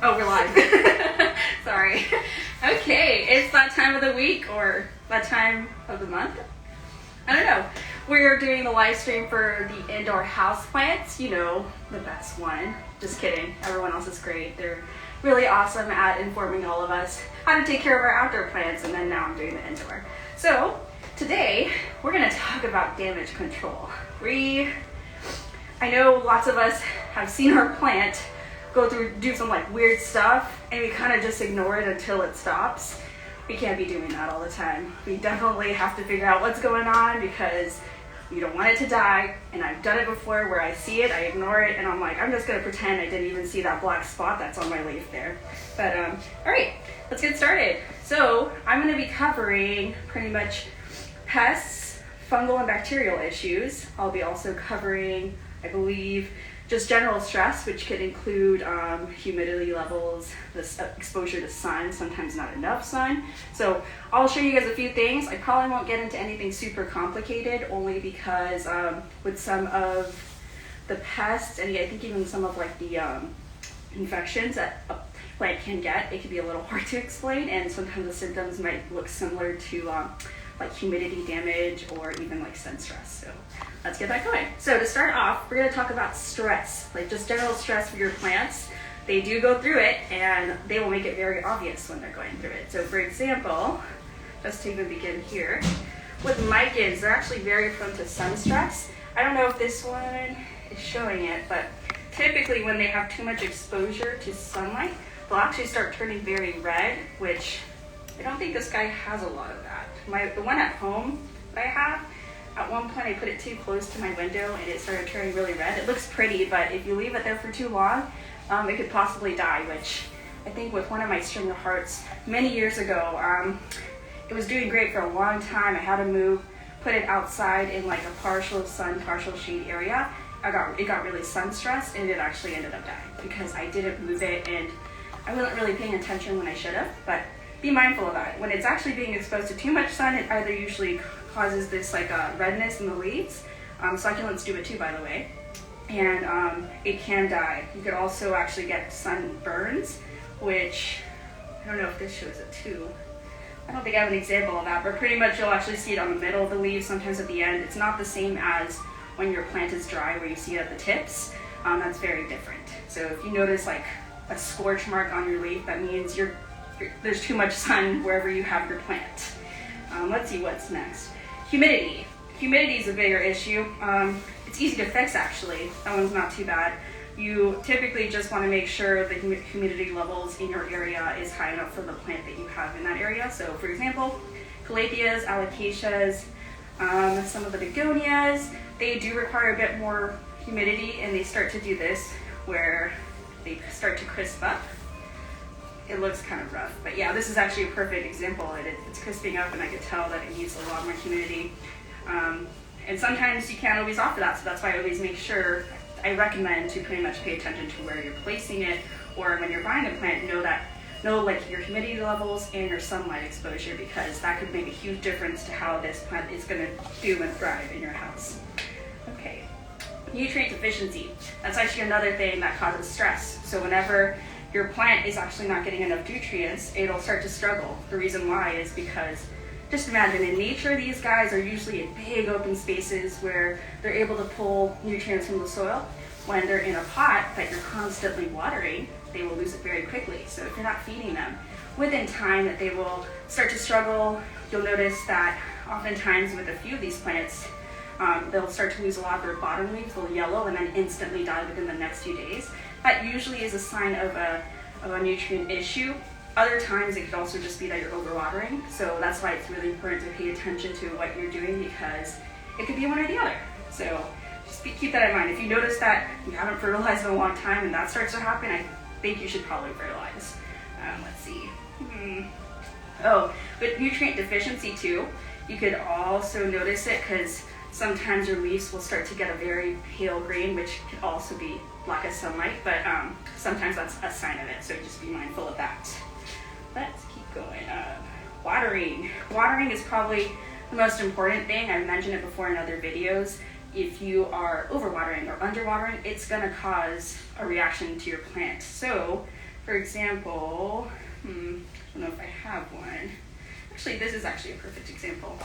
Oh, we're live. Sorry. Okay, it's that time of the week or that time of the month. I don't know. We're doing the live stream for the indoor houseplants. You know, the best one. Just kidding. Everyone else is great. They're really awesome at informing all of us how to take care of our outdoor plants, and then now I'm doing the indoor. So today we're going to talk about damage control. I know lots of us have seen our plant do some like weird stuff, and we kind of just ignore it until it stops. We can't be doing that all the time. We definitely have to figure out what's going on because we don't want it to die. And I've done it before where I see it, I ignore it, and I'm like, I'm just gonna pretend I didn't even see that black spot that's on my leaf there. But all right, let's get started. So I'm gonna be covering pretty much pests, fungal and bacterial issues. I'll be also covering, I believe, just general stress, which could include humidity levels, this exposure to sun, sometimes not enough sun. So I'll show you guys a few things. I probably won't get into anything super complicated, only because with some of the pests, and I think even some of like the infections that a plant can get, it can be a little hard to explain, and sometimes the symptoms might look similar to like humidity damage or even like sun stress. So let's get that going. So to start off, we're going to talk about stress, like just general stress for your plants. They do go through it, and they will make it very obvious when they're going through it. So for example, just to even begin here, with micans, they're actually very prone to sun stress. I don't know if this one is showing it, but typically when they have too much exposure to sunlight, they'll actually start turning very red, which I don't think this guy has a lot of that. The one at home that I have, at one point I put it too close to my window and it started turning really red. It looks pretty, but if you leave it there for too long, it could possibly die, which I think with one of my string of hearts many years ago, it was doing great for a long time. I had to put it outside in like a partial sun, partial shade area. It got really sun stressed, and it actually ended up dying because I didn't move it and I wasn't really paying attention when I should have. But be mindful of that. When it's actually being exposed to too much sun, it either usually causes this like redness in the leaves. Succulents do it too, by the way. And it can die. You could also actually get sunburns, which I don't know if this shows it too. I don't think I have an example of that, but pretty much you'll actually see it on the middle of the leaves, sometimes at the end. It's not the same as when your plant is dry where you see it at the tips. That's very different. So if you notice like a scorch mark on your leaf, that means there's too much sun wherever you have your plant. Let's see what's next. Humidity. Humidity is a bigger issue. It's easy to fix actually. That one's not too bad. You typically just want to make sure the humidity levels in your area is high enough for the plant that you have in that area. So for example, calatheas, alocasias, some of the begonias, they do require a bit more humidity, and they start to do this where they start to crisp up. It looks kind of rough, but yeah, this is actually a perfect example. It's crisping up, and I could tell that it needs a lot more humidity. And sometimes you can't always offer that, so that's why I always make sure, I recommend to pretty much pay attention to where you're placing it, or when you're buying a plant, know like your humidity levels and your sunlight exposure, because that could make a huge difference to how this plant is going to do and thrive in your house. Okay, nutrient deficiency. That's actually another thing that causes stress. So whenever your plant is actually not getting enough nutrients, it'll start to struggle. The reason why is because, just imagine, in nature, these guys are usually in big open spaces where they're able to pull nutrients from the soil. When they're in a pot that you're constantly watering, they will lose it very quickly. So if you're not feeding them, within time that they will start to struggle. You'll notice that oftentimes with a few of these plants, they'll start to lose a lot of their bottom leaves, they'll yellow and then instantly die within the next few days. That usually is a sign of a nutrient issue. Other times it could also just be that you're overwatering. So that's why it's really important to pay attention to what you're doing, because it could be one or the other. So just keep that in mind. If you notice that you haven't fertilized in a long time and that starts to happen, I think you should probably fertilize. Let's see. Oh, with nutrient deficiency too, you could also notice it because sometimes your leaves will start to get a very pale green, which could also be lack of sunlight, but sometimes that's a sign of it, so just be mindful of that. Let's keep going. Watering. Watering is probably the most important thing. I've mentioned it before in other videos. If you are overwatering or underwatering, it's going to cause a reaction to your plant. So For example, I don't know if I have one. Actually, this is actually a perfect example.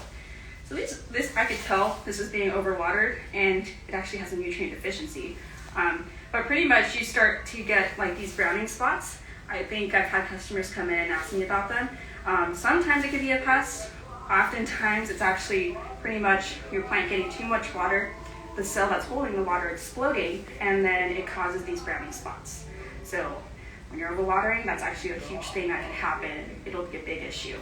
So this I could tell this is being overwatered, and it actually has a nutrient deficiency. But pretty much you start to get like these browning spots. I think I've had customers come in and ask me about them. Sometimes it could be a pest. Oftentimes it's actually pretty much your plant getting too much water, the cell that's holding the water exploding, and then it causes these browning spots. So when you're overwatering, that's actually a huge thing that can happen. It'll be a big issue.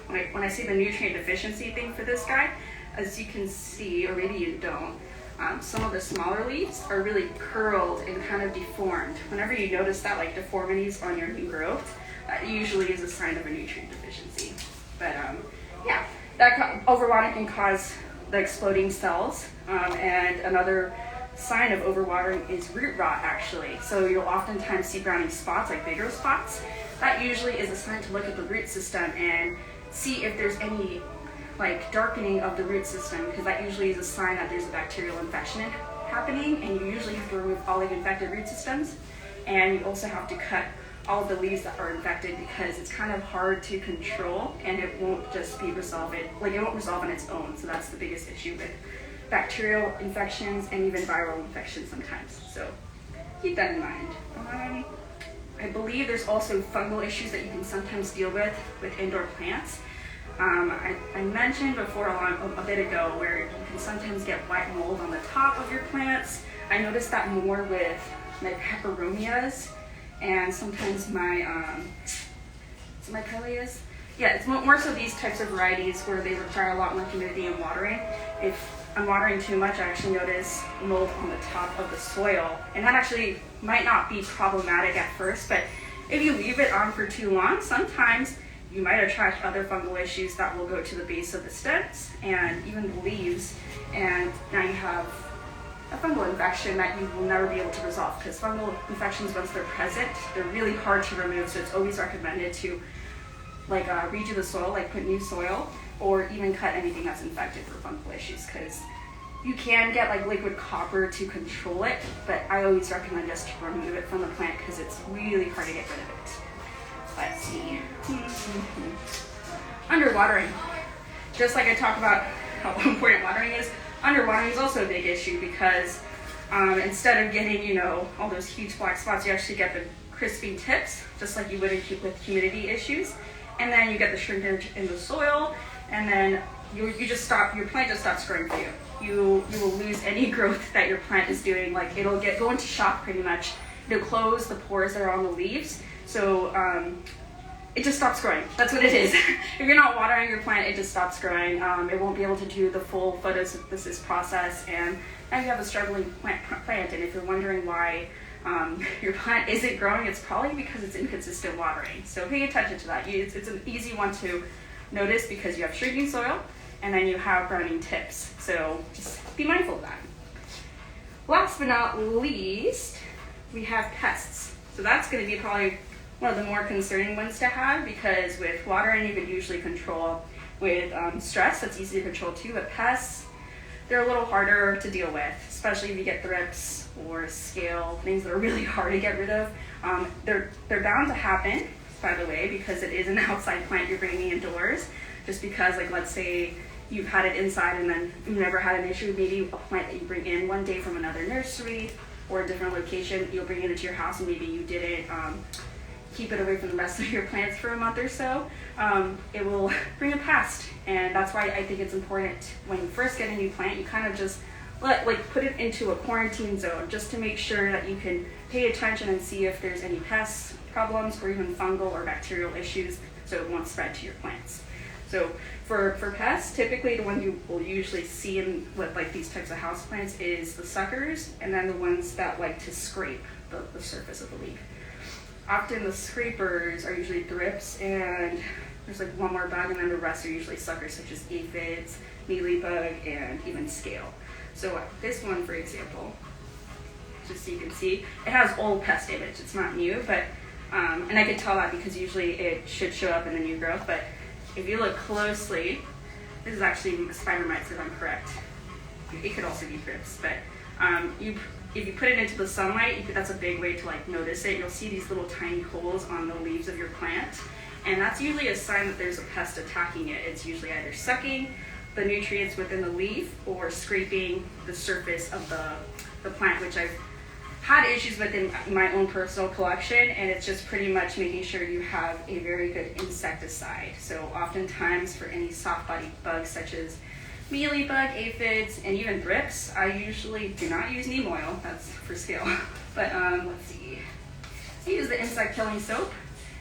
When I say the nutrient deficiency thing for this guy, as you can see, or maybe you don't, some of the smaller leaves are really curled and kind of deformed. Whenever you notice that, like deformities on your new growth, that usually is a sign of a nutrient deficiency. But yeah, that overwatering can cause the exploding cells, and another sign of overwatering is root rot actually. So you'll oftentimes see browning spots, like bigger spots. That usually is a sign to look at the root system and see if there's any like darkening of the root system, because that usually is a sign that there's a bacterial infection happening, and you usually have to remove all the infected root systems, and you also have to cut all of the leaves that are infected, because it's kind of hard to control and it won't just be resolved, it won't resolve on its own. So that's the biggest issue with bacterial infections and even viral infections sometimes. So keep that in mind. I believe there's also fungal issues that you can sometimes deal with indoor plants. I mentioned before a bit ago where you can sometimes get white mold on the top of your plants. I noticed that more with my peperomias and sometimes my Pelleas. Yeah, it's more so these types of varieties where they require a lot more humidity and watering. If I'm watering too much, I actually notice mold on the top of the soil, and that actually might not be problematic at first, but if you leave it on for too long, sometimes you might attract other fungal issues that will go to the base of the stems and even the leaves, and now you have a fungal infection that you will never be able to resolve, because fungal infections, once they're present, they're really hard to remove. So it's always recommended to like redo the soil, like put new soil, or even cut anything that's infected for fungal issues, because you can get like liquid copper to control it, but I always recommend just to remove it from the plant because it's really hard to get rid of it. Let's see. Underwatering. Just like I talked about how important watering is, underwatering is also a big issue, because instead of getting, all those huge black spots, you actually get the crisping tips, just like you would with humidity issues. And then you get the shrinkage in the soil, and then your plant just stops growing for you. You will lose any growth that your plant is doing. Like it'll go into shock pretty much. It'll close the pores that are on the leaves. So it just stops growing. That's what it is. If you're not watering your plant, it just stops growing. It won't be able to do the full photosynthesis process, and now you have a struggling plant. And if you're wondering why your plant isn't growing, it's probably because it's inconsistent watering. So pay attention to that. It's an easy one to notice because you have shrinking soil and then you have browning tips. So just be mindful of that. Last but not least, we have pests. So that's going to be probably one of the more concerning ones to have, because with watering you can usually control. With stress, that's easy to control too, but pests, they're a little harder to deal with, especially if you get thrips or scale, things that are really hard to get rid of. They're bound to happen, by the way, because it is an outside plant you're bringing indoors. Just because, like, let's say you've had it inside and then you've never had an issue, maybe a plant that you bring in one day from another nursery or a different location, you'll bring it into your house and maybe you didn't keep it away from the rest of your plants for a month or so, it will bring a pest. And that's why I think it's important when you first get a new plant, you kind of just put it into a quarantine zone just to make sure that you can pay attention and see if there's any pest problems or even fungal or bacterial issues, so it won't spread to your plants. So for pests, typically the one you will usually see with like these types of houseplants is the suckers, and then the ones that like to scrape the surface of the leaf. Often the scrapers are usually thrips, and there's like one more bug, and then the rest are usually suckers such as aphids, mealybug, and even scale. So this one, for example, just so you can see, it has old pest damage. It's not new, but and I can tell that because usually it should show up in the new growth. But if you look closely, this is actually spider mites, if I'm correct. It could also be thrips, but if you put it into the sunlight, that's a big way to like notice it. You'll see these little tiny holes on the leaves of your plant, and that's usually a sign that there's a pest attacking it. It's usually either sucking the nutrients within the leaf or scraping the surface of the plant, which I've had issues with in my own personal collection, and it's just pretty much making sure you have a very good insecticide. So oftentimes for any soft-bodied bugs such as mealybug, aphids, and even thrips, I usually do not use neem oil. That's for scale. But let's see. I use the insect killing soap.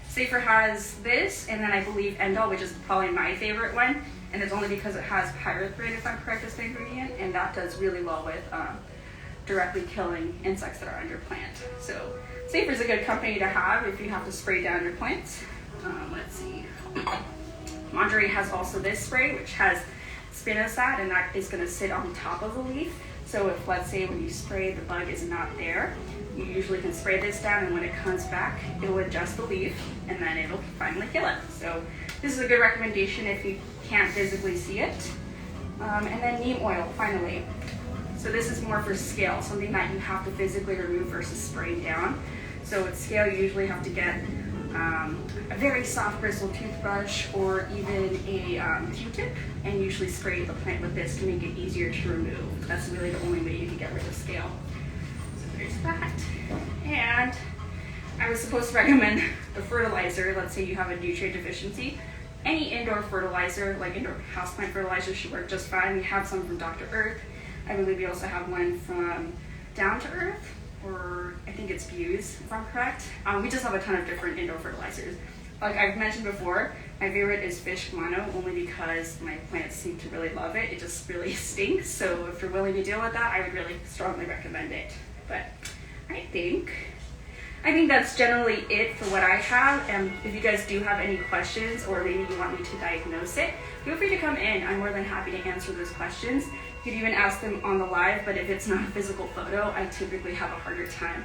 Safer has this, and then I believe Endol, which is probably my favorite one, and it's only because it has pyrethrin, if I'm correct, as the ingredient, and that does really well with directly killing insects that are on your plant. So Safer is a good company to have if you have to spray down your plants. Let's see. Monterey has also this spray, which has spinosad, and that is going to sit on top of the leaf. So if, let's say, when you spray, the bug is not there, you usually can spray this down, and when it comes back, it will adjust the leaf, and then it'll finally kill it. So this is a good recommendation if you can't physically see it. And then neem oil, finally. So this is more for scale, something that you have to physically remove versus spraying down. So with scale, you usually have to get a very soft bristled toothbrush or even a Q-tip, and usually spray the plant with this to make it easier to remove. That's really the only way you can get rid of scale. So there's that. And I was supposed to recommend the fertilizer. Let's say you have a nutrient deficiency. Any indoor fertilizer, like indoor houseplant fertilizer, should work just fine. We have some from Dr. Earth. I believe we also have one from Down to Earth, or I think it's Views, if I'm correct. We just have a ton of different indoor fertilizers. Like I've mentioned before, my favorite is fish guano, only because my plants seem to really love it. It just really stinks, so if you're willing to deal with that, I would really strongly recommend it. But I think that's generally it for what I have, and if you guys do have any questions or maybe you want me to diagnose it, feel free to come in. I'm more than happy to answer those questions. You could even ask them on the live, but if it's not a physical photo, I typically have a harder time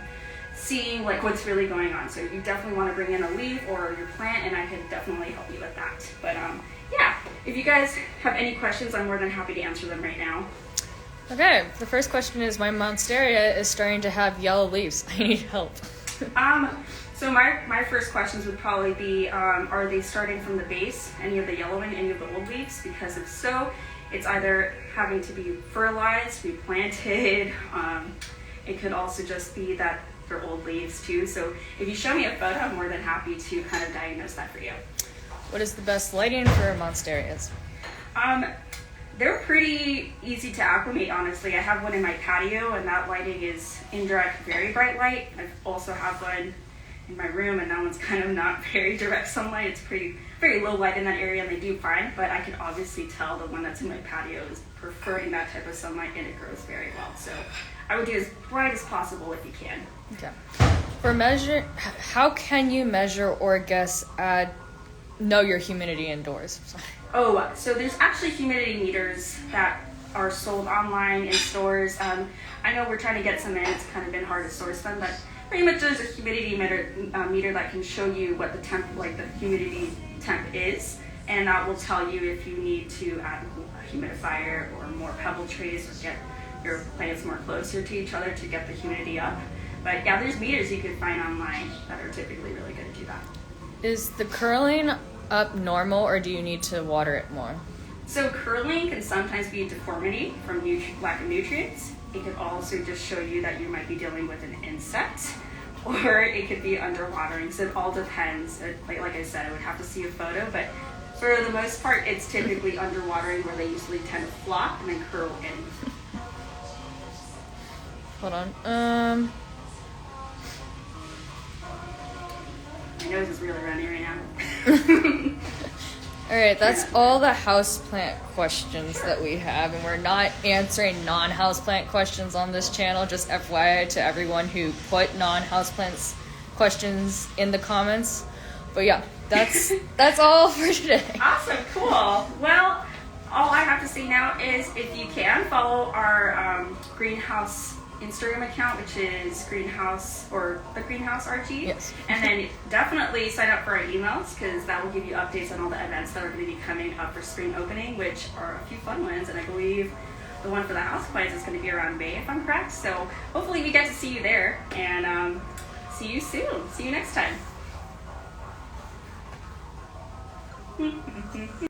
seeing like what's really going on. So you definitely want to bring in a leaf or your plant, and I can definitely help you with that. But yeah, if you guys have any questions, I'm more than happy to answer them right now. Okay, the first question is, my monstera is starting to have yellow leaves. I need help. So my first questions would probably be, are they starting from the base, any of the yellowing, any of the old leaves? Because if so, it's either having to be fertilized, replanted. It could also just be that they're old leaves too. So if you show me a photo, I'm more than happy to kind of diagnose that for you. What is the best lighting for monsteras? They're pretty easy to acclimate, honestly. I have one in my patio, and that lighting is indirect, very bright light. I also have one in my room, and that one's kind of not very direct sunlight. It's very low light in that area, and they do fine, but I can obviously tell the one that's in my patio is preferring that type of sunlight, and it grows very well. So I would do as bright as possible if you can. Okay. How can you measure or guess, know your humidity indoors? Oh, so there's actually humidity meters that are sold online in stores. I know we're trying to get some in. It's kind of been hard to source them, but pretty much there's a humidity meter that can show you what the temp, like the humidity temp is, and that will tell you if you need to add a humidifier or more pebble trays or get your plants more closer to each other to get the humidity up. But yeah, there's meters you can find online that are typically really good to do that. Is the curling up normal, or do you need to water it more? So curling can sometimes be a deformity from lack of nutrients. It could also just show you that you might be dealing with an insect, or it could be underwatering. So it all depends. Like I said, I would have to see a photo, but for the most part, it's typically underwatering, where they usually tend to flop and then curl in. Hold on. My nose is really runny right now. Alright, that's all the houseplant questions that we have, and we're not answering non-houseplant questions on this channel, just FYI to everyone who put non-houseplants questions in the comments. But yeah, that's all for today. Awesome, cool. Well, all I have to say now is, if you can, follow our GreenHouse Instagram account, which is GreenHouse, or the GreenHouse RG. Yes. And then definitely sign up for our emails, because that will give you updates on all the events that are going to be coming up for spring opening, which are a few fun ones. And I believe the one for the houseplants is going to be around May, if I'm correct. So hopefully we get to see you there, and see you soon. See you next time.